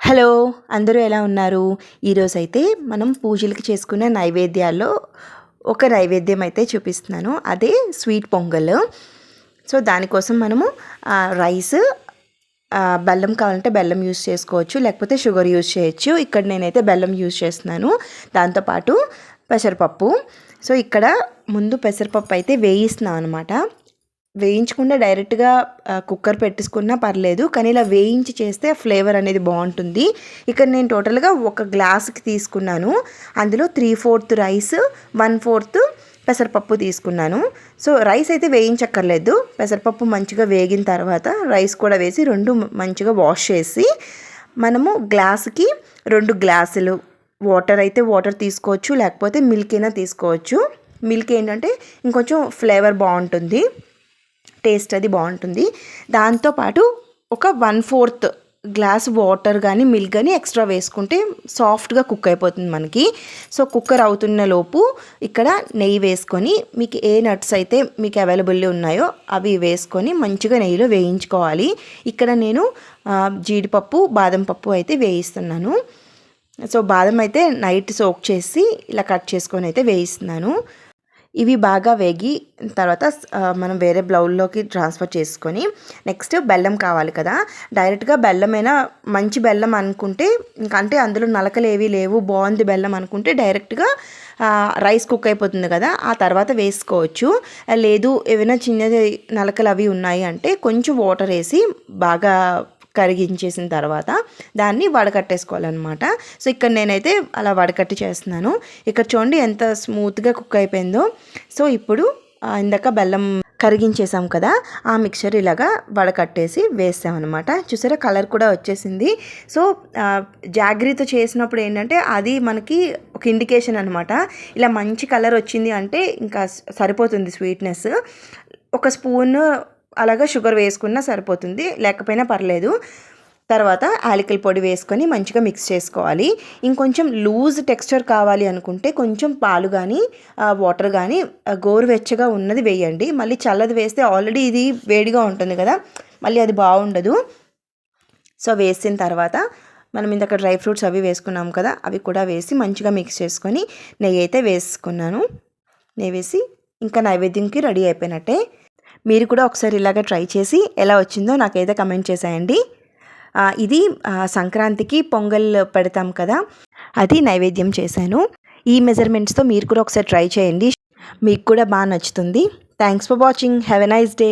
Hello, అందరూ ఎలా ఉన్నారు? ఈరోజైతే మనం పూజలకి చేసుకునే నైవేద్యాల్లో ఒక నైవేద్యం అయితే చూపిస్తున్నాను. అదే స్వీట్ పొంగల్. సో దానికోసం మనము రైస్, బెల్లం కావాలంటే బెల్లం యూస్ చేసుకోవచ్చు, లేకపోతే షుగర్ యూస్ చేయొచ్చు. ఇక్కడ నేనైతే బెల్లం యూస్ చేస్తున్నాను. దాంతోపాటు పెసరపప్పు. సో ఇక్కడ ముందు పెసరపప్పు అయితే వేయిస్తున్నాను అనమాట. వేయించకుండా డైరెక్ట్గా కుక్కర్ పెట్టేసుకున్నా పర్లేదు, కానీ ఇలా వేయించి చేస్తే ఫ్లేవర్ అనేది బాగుంటుంది. ఇక్కడ నేను టోటల్గా ఒక గ్లాస్కి తీసుకున్నాను. అందులో 3/4 రైస్, 1/4 పెసరపప్పు తీసుకున్నాను. సో రైస్ అయితే వేయించక్కర్లేదు. పెసరపప్పు మంచిగా వేగిన తర్వాత రైస్ కూడా వేసి రెండు మంచిగా వాష్ చేసి మనము గ్లాసుకి 2 గ్లాసులు వాటర్ తీసుకోవచ్చు, లేకపోతే మిల్క్ అయినా తీసుకోవచ్చు. మిల్క్ ఏంటంటే ఇంకొంచెం ఫ్లేవర్ బాగుంటుంది, టేస్ట్ అది బాగుంటుంది. దాంతోపాటు ఒక 1/4 గ్లాస్ వాటర్ కానీ మిల్క్ కానీ ఎక్స్ట్రా వేసుకుంటే సాఫ్ట్గా కుక్ అయిపోతుంది మనకి. సో కుక్కర్ అవుతున్న లోపు ఇక్కడ నెయ్యి వేసుకొని, మీకు ఏ నట్స్ అయితే మీకు అవైలబుల్ ఉన్నాయో అవి వేసుకొని మంచిగా నెయ్యిలో వేయించుకోవాలి. ఇక్కడ నేను జీడిపప్పు, బాదం పప్పు అయితే వేయిస్తున్నాను. సో బాదం అయితే నైట్ సోక్ చేసి ఇలా కట్ చేసుకొని అయితే వేయిస్తున్నాను. ఇవి బాగా వేగి తర్వాత మనం వేరే బౌల్లోకి ట్రాన్స్ఫర్ చేసుకొని నెక్స్ట్ బెల్లం కావాలి కదా. డైరెక్ట్గా బెల్లమైనా మంచి బెల్లం అనుకుంటే, అంటే అందులో నలకలు ఏవి లేవు, బాగుంది బెల్లం అనుకుంటే డైరెక్ట్గా రైస్ కుక్ అయిపోతుంది కదా, ఆ తర్వాత వేసుకోవచ్చు. లేదు ఏమైనా చిన్నది నలకలు అవి ఉన్నాయి అంటే కొంచెం వాటర్ వేసి బాగా కరిగించేసిన తర్వాత దాన్ని వడకట్టేసుకోవాలన్నమాట. సో ఇక్కడ నేనైతే అలా వడకట్టి చేస్తున్నాను. ఇక్కడ చూడండి ఎంత స్మూత్గా కుక్ అయిపోయిందో. సో ఇప్పుడు ఇందాక బెల్లం కరిగించేసాం కదా, ఆ మిక్చర్ ఇలాగా వడకట్టేసి వేసామన్నమాట. చూసారా, కలర్ కూడా వచ్చేసింది. సో జాగ్రత్త చేసినప్పుడు ఏంటంటే అది మనకి ఒక ఇండికేషన్ అనమాట. ఇలా మంచి కలర్ వచ్చింది అంటే ఇంకా సరిపోతుంది స్వీట్నెస్. ఒక స్పూన్ అలాగా షుగర్ వేసుకున్నా సరిపోతుంది, లేకపోయినా పర్లేదు. తర్వాత యాలకుల పొడి వేసుకొని మంచిగా మిక్స్ చేసుకోవాలి. ఇంకొంచెం లూజ్ టెక్స్చర్ కావాలి అనుకుంటే కొంచెం పాలు కానీ వాటర్ కానీ గోరువెచ్చగా ఉన్నది వేయండి. మళ్ళీ చల్లది వేస్తే ఆల్రెడీ ఇది వేడిగా ఉంటుంది కదా, మళ్ళీ అది బాగుండదు. సో వేసిన తర్వాత మనం ఇందాక డ్రై ఫ్రూట్స్ అవి వేసుకున్నాం కదా, అవి కూడా వేసి మంచిగా మిక్స్ చేసుకొని నెయ్యి అయితే వేసుకున్నాను. నెయ్యి వేసి ఇంకా నైవేద్యంకి రెడీ అయిపోయినట్టే. మీరు కూడా ఒకసారి ఇలాగ ట్రై చేసి ఎలా వచ్చిందో నాకైతే కమెంట్ చేసేయండి. ఇది సంక్రాంతికి పొంగల్ పెడతాం కదా, అది నైవేద్యం చేశాను. ఈ మెజర్మెంట్స్తో మీరు కూడా ఒకసారి ట్రై చేయండి, మీకు కూడా బాగా నచ్చుతుంది. Thanks for watching. Have a nice day.